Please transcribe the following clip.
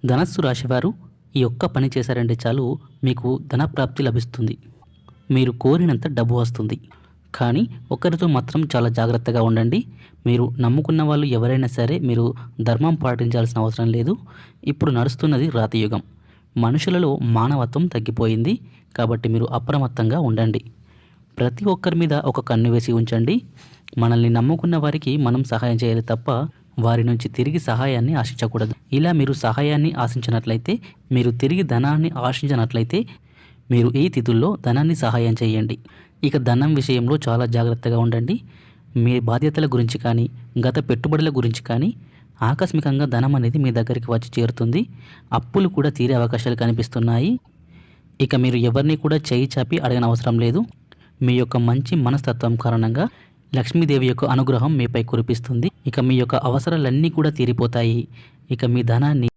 ధనస్సు రాశివారు ఈ ఒక్క పని చేశారంటే చాలు మీకు ధనప్రాప్తి లభిస్తుంది. మీరు కోరినంత డబ్బు వస్తుంది. కానీ ఒకరితో మాత్రం చాలా జాగ్రత్తగా ఉండండి. మీరు నమ్ముకున్న వాళ్ళు ఎవరైనా సరే మీరు ధర్మం పాటించాల్సిన అవసరం లేదు. ఇప్పుడు నడుస్తున్నది రాతియుగం. మనుషులలో మానవత్వం తగ్గిపోయింది. కాబట్టి మీరు అప్రమత్తంగా ఉండండి. ప్రతి ఒక్కరి మీద ఒక కన్ను వేసి ఉంచండి. మనల్ని నమ్ముకున్న వారికి మనం సహాయం చేయాలి తప్ప వారి నుంచి తిరిగి సహాయాన్ని ఆశించకూడదు. ఇలా మీరు సహాయాన్ని ఆశించినట్లయితే, మీరు తిరిగి ధనాన్ని ఆశించినట్లయితే మీరు ఈ తిథుల్లో ధనాన్ని సహాయం చేయండి. ఇక ధనం విషయంలో చాలా జాగ్రత్తగా ఉండండి. మీ బాధ్యతల గురించి కానీ, గత పెట్టుబడుల గురించి కానీ ఆకస్మికంగా ధనం అనేది మీ దగ్గరికి వచ్చి చేరుతుంది. అప్పులు కూడా తీరే అవకాశాలు కనిపిస్తున్నాయి. ఇక మీరు ఎవరిని కూడా చేయి చాపి అడగనవసరం లేదు. మీ యొక్క మంచి మనస్తత్వం కారణంగా లక్ష్మీదేవి యొక్క అనుగ్రహం మీపై కురిపిస్తుంది. ఇక మీ యొక్క అవసరాలన్నీ కూడా తీరిపోతాయి. ఇక మీ ధనాన్ని